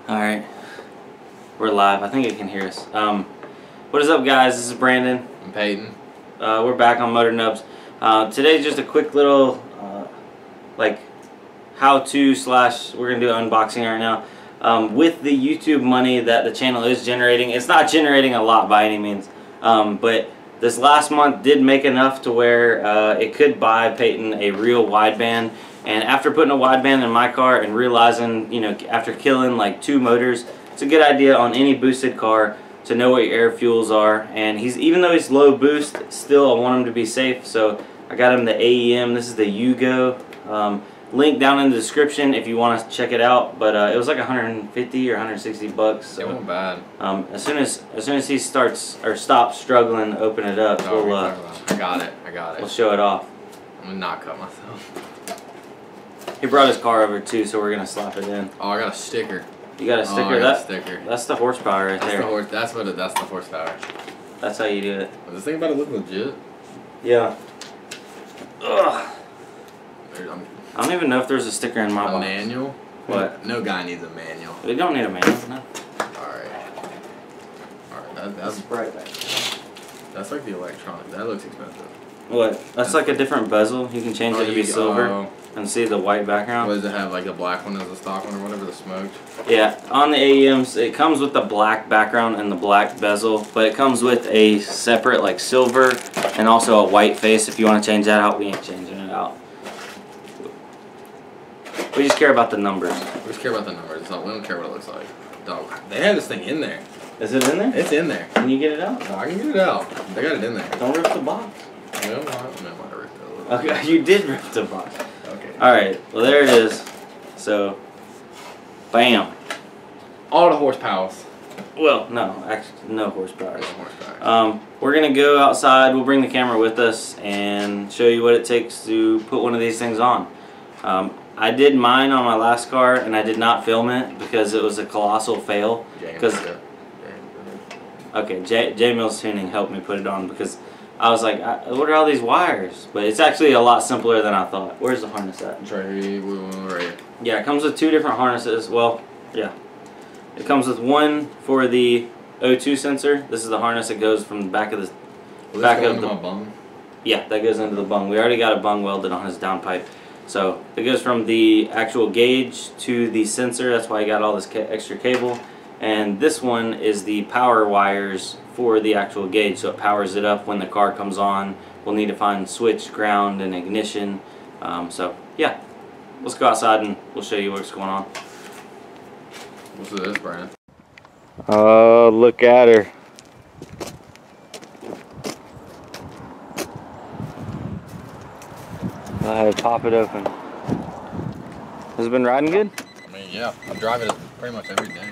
Alright, we're live. I think it can hear us. What is up, guys? This is Brandon. I'm Peyton. We're back on Motor Nubs. Today's just a quick little like how-to slash we're gonna do an unboxing right now. With the YouTube money that the channel is generating, it's not generating a lot by any means, but this last month did make enough to where it could buy Peyton a real wideband. And after putting a wideband in my car and realizing, you know, after killing like 2 motors, it's a good idea on any boosted car to know what your air fuels are. And even though he's low boost, still I want him to be safe. So I got him the AEM. This is the Yugo. Link down in the description if you want to check it out. But it was like 150 or 160 bucks. So, it wasn't bad. As soon as he starts or stops struggling to open it up, No, we'll I got it. we'll show it off. I'm gonna not cut myself. He brought his car over too, so we're gonna slap it in. Oh, I got a sticker. You got a sticker? Oh, I got a sticker. That's the horsepower right there. That's the horsepower. That's how you do it. Was this thing about to look legit? Yeah. Ugh. I don't even know if there's a sticker in my box. manual? What? No guy needs a manual. We don't need a manual, no. Alright. Alright, that's right back. That's like the electronic. That looks expensive. What? That's like a different bezel. You can change it to be silver and see the white background. What does it have? Like the black one as the stock one or whatever, the smoked? Yeah, on the AEMs, it comes with the black background and the black bezel, but it comes with a separate like silver and also a white face. If you want to change that out, we ain't changing it out. We just care about the numbers. We just care about the numbers. We don't care what it looks like. Dog, they have this thing in there. Is it in there? It's in there. Can you get it out? No, I can get it out. They got it in there. Don't rip the box. No, I ripped it a little. Okay, you did rip the box. Okay. Alright, well there it is. So, bam. All the horsepowers. Well, no, actually, no horsepower. No horsepower. We're going to go outside. We'll bring the camera with us and show you what it takes to put one of these things on. I did mine on my last car and I did not film it because it was a colossal fail. Okay, Jmills Tuning helped me put it on because I was like, what are all these wires? But it's actually a lot simpler than I thought. Where's the harness at? It's right here. Right here. Yeah, it comes with 2 different harnesses. Well, yeah. It comes with one for the O2 sensor. This is the harness that goes from the back of the my bung? Yeah, that goes into the bung. We already got a bung welded on his downpipe. So it goes from the actual gauge to the sensor. That's why I got all this extra cable. And this one is the power wires for the actual gauge, so it powers it up when the car comes on. We'll need to find switch, ground, and ignition. So yeah, let's go outside and we'll show you what's going on. What's this, Brandon? Oh, look at her. Go ahead, pop it open. Has it been riding good? I mean, yeah, I drive it pretty much every day.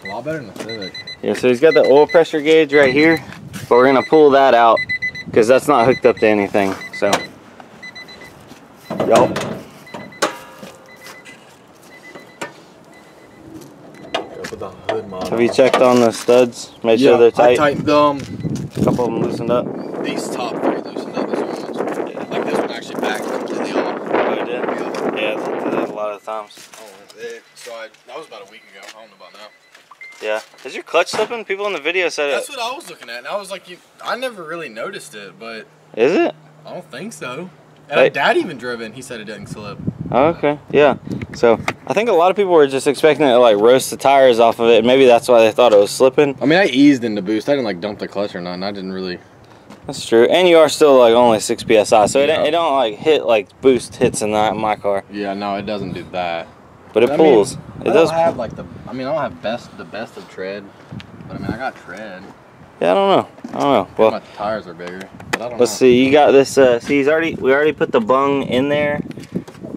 A lot better than the Civic. Yeah, so he's got the oil pressure gauge right here, but we're gonna pull that out because that's not hooked up to anything. So, yup. With the hood model. Have you checked on the studs? Made sure they're tight? I tightened them. A couple of them loosened up. These top 3 loosened up. Like this one actually backed completely off. Oh, you did? Yeah, they did a lot of times. Oh, that was about a week ago. I don't know about now. Yeah. Is your clutch slipping? People in the video said That's what I was looking at, and I was like, I never really noticed it, but... Is it? I don't think so. And Dad even drove it, and he said it didn't slip. Oh, okay, yeah. So, I think a lot of people were just expecting it to like roast the tires off of it, and maybe that's why they thought it was slipping. I mean, I eased in the boost. I didn't like dump the clutch or nothing. I didn't really... That's true, and you are still like only 6 PSI, so it don't like hit like boost hits in my car. Yeah, no, it doesn't do that. But it pulls. I don't have like the I don't have the best of tread, but I mean I got tread. Yeah, I don't know. Well, my tires are bigger, but I don't know. Let's see. You got this. See, we already put the bung in there.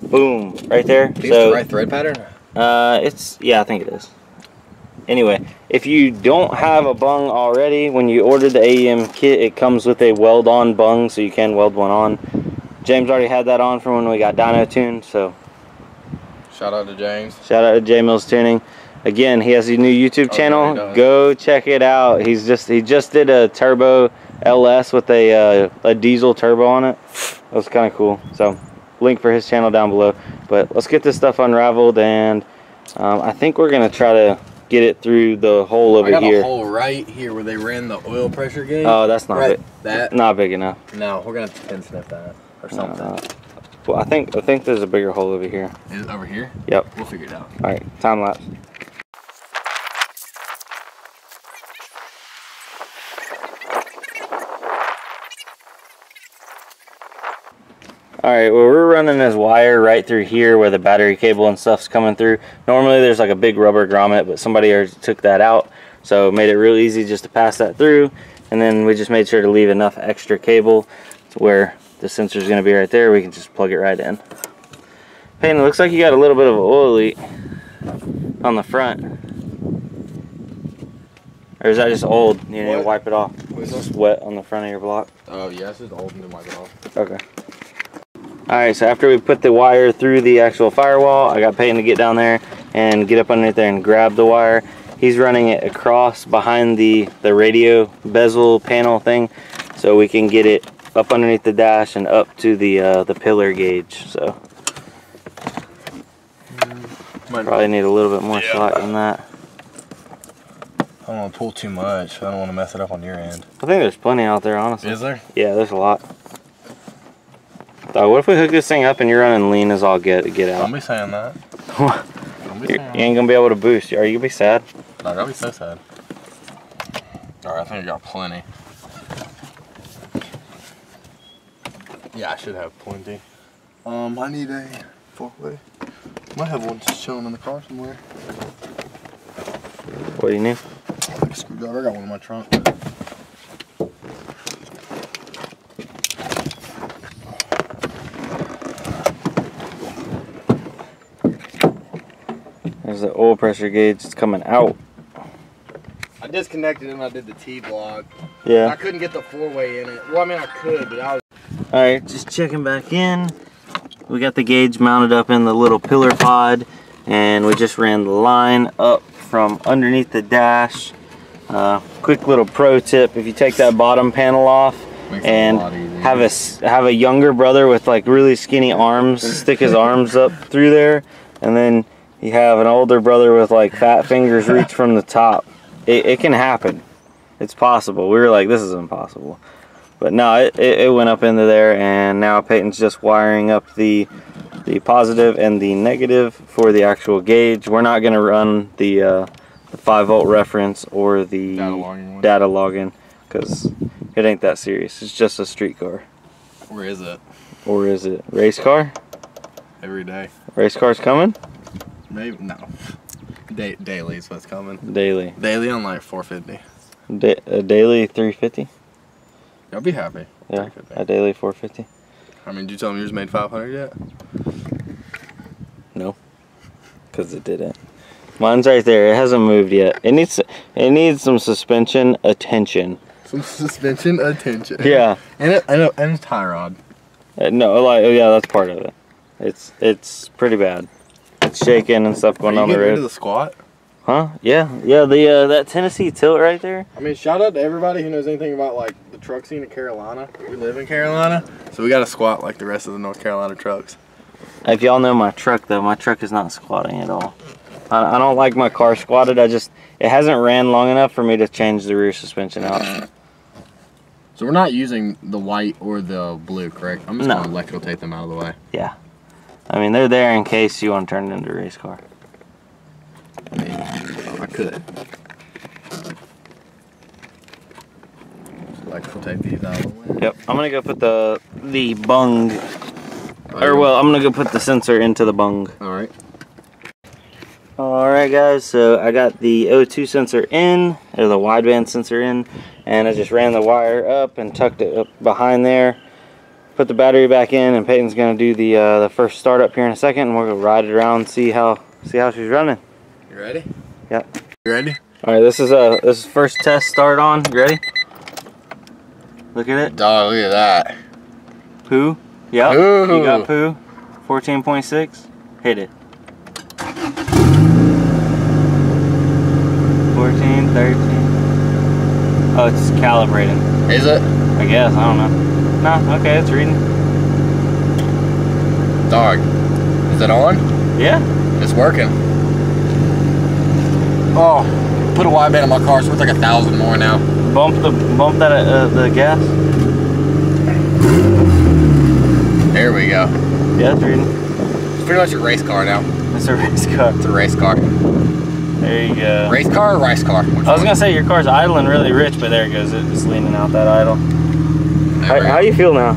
Boom, right there. Is this the right thread pattern? Yeah, I think it is. Anyway, if you don't have a bung already, when you order the AEM kit, it comes with a weld-on bung, so you can weld one on. James already had that on from when we got dyno tuned, so. Shout out to James. Shout out to Jmills Tuning. Again, he has a new YouTube channel. Go check it out. He just did a Turbo LS with a diesel turbo on it. That was kind of cool. So, link for his channel down below. But let's get this stuff unraveled and I think we're gonna try to get it through the hole over here. I got a hole right here where they ran the oil pressure gauge. Oh, that's not right, big. that not big enough. No, we're gonna pin snip that or something. Well, I think there's a bigger hole over here. Is it over here? Yep. We'll figure it out. All right, time lapse. Alright, well, we're running this wire right through here where the battery cable and stuff's coming through. Normally there's like a big rubber grommet, but somebody already took that out, so it made it real easy just to pass that through. And then we just made sure to leave enough extra cable to where the sensor's going to be right there. We can just plug it right in. Peyton, it looks like you got a little bit of an oil leak on the front. Or is that just old? You need to wipe it off. It's just wet on the front of your block. Oh yeah, it's just old and then wipe it off. Okay. Alright, so after we put the wire through the actual firewall, I got Peyton to get down there and get up underneath there and grab the wire. He's running it across behind the radio bezel panel thing, so we can get it up underneath the dash and up to the pillar gauge. So probably need a little bit more slack than that. I don't want to pull too much. I don't want to mess it up on your end. I think there's plenty out there, honestly. Is there? Yeah, there's a lot. So what if we hook this thing up and you're running lean as all get out? Don't be saying that. You ain't gonna be able to boost. Are you gonna be sad? No, I'm gonna be so sad. Alright, I think I got plenty. Yeah, I should have plenty. I need a forklift. Might have one just chilling in the car somewhere. What do you need? Like a screwdriver. I got one in my trunk. There's the oil pressure gauge. It's coming out. I disconnected it and I did the T-block. Yeah. I couldn't get the 4-way in it. Well, I mean, I could, but I was... Alright, just checking back in. We got the gauge mounted up in the little pillar pod, and we just ran the line up from underneath the dash. Quick little pro tip: if you take that bottom panel off and have a younger brother with like really skinny arms, stick his arms up through there, and then you have an older brother with like fat fingers reach from the top. It can happen. It's possible. We were like, this is impossible. But no, it went up into there, and now Peyton's just wiring up the positive and the negative for the actual gauge. We're not going to run the 5-volt reference or the data login because it ain't that serious. It's just a street car. Or is it? Or is it? Race car? Every day. Race car's coming? Maybe, no. Daily is what's coming. Daily. Daily on like 450. A daily 350? I'll be happy. Yeah, a daily 450. I mean, did you tell me yours made 500 yet? No, because it didn't. Mine's right there. It hasn't moved yet. It needs some suspension attention. Some suspension attention. Yeah. And a tie rod. No, like yeah, that's part of it. It's pretty bad. It's shaking and stuff going on the road. Are you getting rid of the squat? Huh? Yeah. The that Tennessee tilt right there. I mean, shout out to everybody who knows anything about like the truck scene in Carolina. We live in Carolina, so we got to squat like the rest of the North Carolina trucks. If y'all know my truck though, my truck is not squatting at all. I don't like my car squatted. It hasn't ran long enough for me to change the rear suspension out. So we're not using the white or the blue, correct? I'm just gonna electrical tape them out of the way. Yeah. I mean, they're there in case you want to turn it into a race car. I could. Electrical tape these out of the way. Yep. I'm gonna go put the bung, or well, I'm gonna go put the sensor into the bung. All right. Alright guys, so I got the O2 sensor in, or the wideband sensor in, and I just ran the wire up and tucked it up behind there. Put the battery back in, and Peyton's going to do the first startup here in a second, and we're going to ride it around and see how she's running. You ready? Yep. You ready? Alright, this is first test start on. You ready? Look at it. Dog, look at that. Poo. Yep. Ooh. You got poo. 14.6. Hit it. 14, 13. Oh, it's calibrating. Is it? I guess, I don't know. No, okay, it's reading. Dog, is it on? Yeah. It's working. Oh, put a wideband on my car, so it's like 1,000 more now. Bump that the gas. There we go. Yeah, it's reading. It's pretty much a race car now. It's a race car. It's a race car. There you go. Race car or rice car? I was gonna say your car's idling really rich, but there it goes. It's leaning out that idle. How you feel now?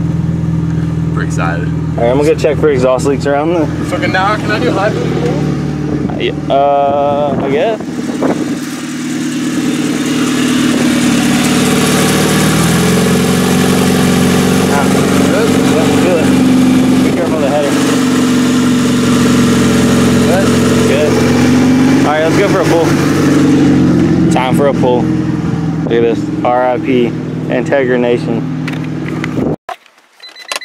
Pretty excited. All right, I'm gonna go check for exhaust leaks around the. Fucking now, can I do high beam? I guess. Good. Be careful of the header. Good. All right, let's go for a pull. Time for a pull. Look at this. RIP Integra Nation.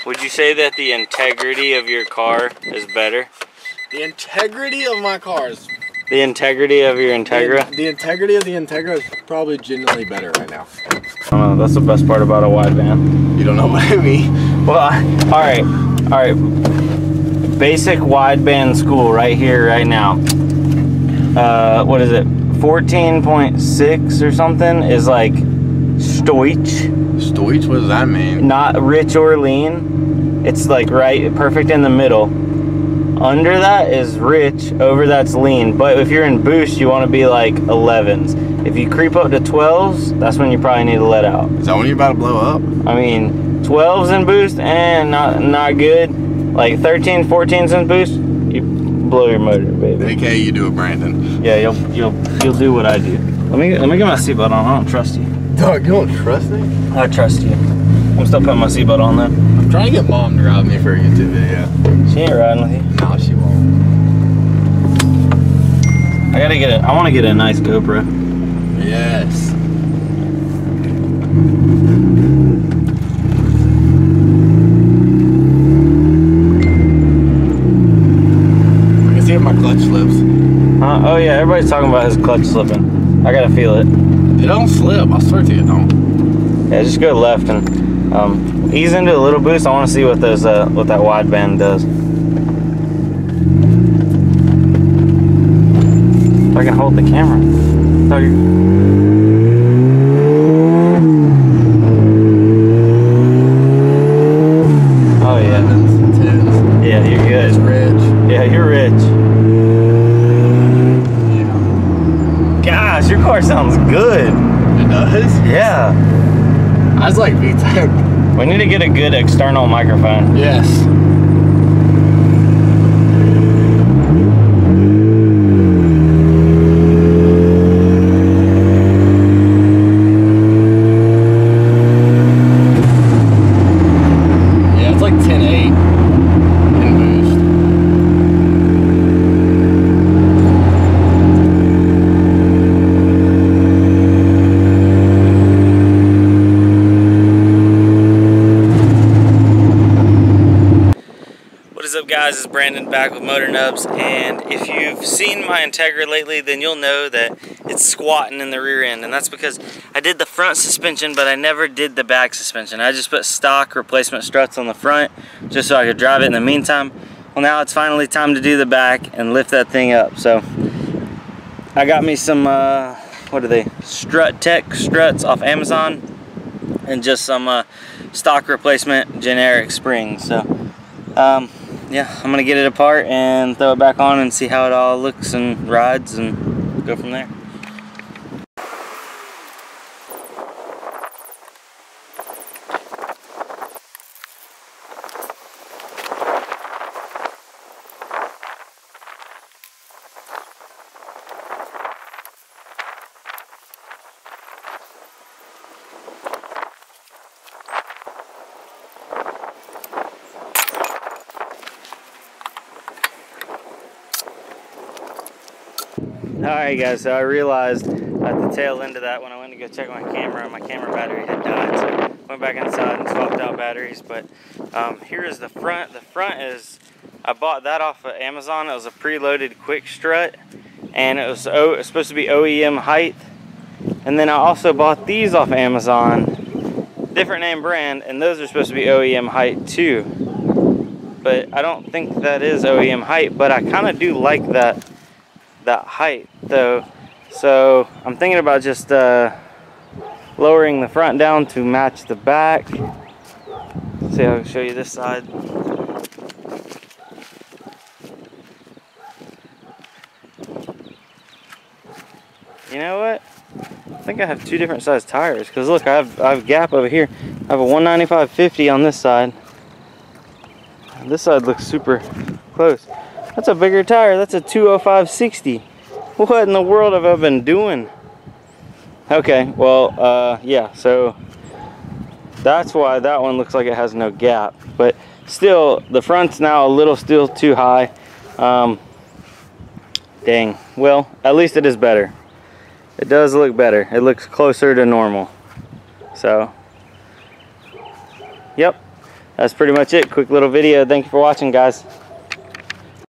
Would you say that the integrity of your car is better? The integrity of my cars. The integrity of your Integra? The integrity of the Integra is probably genuinely better right now. I don't know, that's the best part about a wideband. You don't know what I mean? Well, all right. Basic wideband school right here, right now. What is it? 14.6 or something is like Stoich. Stoich? What does that mean? Not rich or lean. It's like right, perfect in the middle. Under that is rich, over that's lean. But if you're in boost, you want to be like 11s. If you creep up to 12s, that's when you probably need to let out. Is that when you're about to blow up? I mean, 12s in boost and not good. Like 13s, 14s in boost, you blow your motor, baby. AKA you do it, Brandon. Yeah, you'll do what I do. Let me get my seatbelt on. I don't trust you. Dog, you don't trust me? I trust you. I'm still putting my seatbelt on though. I'm trying to get mom to ride me for a YouTube video. She ain't riding with you. No, she won't. I want to get a nice GoPro. Yes. I can see if my clutch slips. Oh yeah, everybody's talking about his clutch slipping. I gotta feel it. It don't slip. I swear to you, it don't. Yeah, just go left and ease into a little boost. I want to see what those what that wideband does. If I can hold the camera. Oh yeah. Yeah, you're good. It's rich. Yeah, you're rich. Yeah. Gosh, your car sounds good. It does? Yeah. I was like V10. We need to get a good external microphone. Yes. Yeah, it's like 10.8 in boost. What is up, guys? It's Brandon back with Motor Nubs, and if you've seen my Integra lately, then you'll know that it's squatting in the rear end, and that's because I did the front suspension, but I never did the back suspension. I just put stock replacement struts on the front just so I could drive it in the meantime. Well, now it's finally time to do the back and lift that thing up. So I got me some what are they, Strut Tech struts off Amazon, and just some stock replacement generic springs. So yeah, I'm gonna get it apart and throw it back on and see how it all looks and rides and go from there. Alright guys, so I realized at the tail end of that when I went to go check my camera battery had died, so I went back inside and swapped out batteries. But here is the front. The front is, I bought that off of Amazon. It was a preloaded quick strut, and it was supposed to be OEM height. And then I also bought these off Amazon, different name brand, and those are supposed to be OEM height too. But I don't think that is OEM height, but I kind of do like that height though. So I'm thinking about just lowering the front down to match the back. Let's see, I'll show you this side. You know what? I think I have two different size tires, because look, I have a gap over here. I have a 195/50 on this side. This side looks super close. That's a bigger tire. That's a 205/60. What in the world have I been doing? Okay, well, yeah, so that's why that one looks like it has no gap. But still, the front's now a little still too high. Dang. Well, at least it is better. It does look better. It looks closer to normal. So, yep, that's pretty much it. Quick little video. Thank you for watching, guys.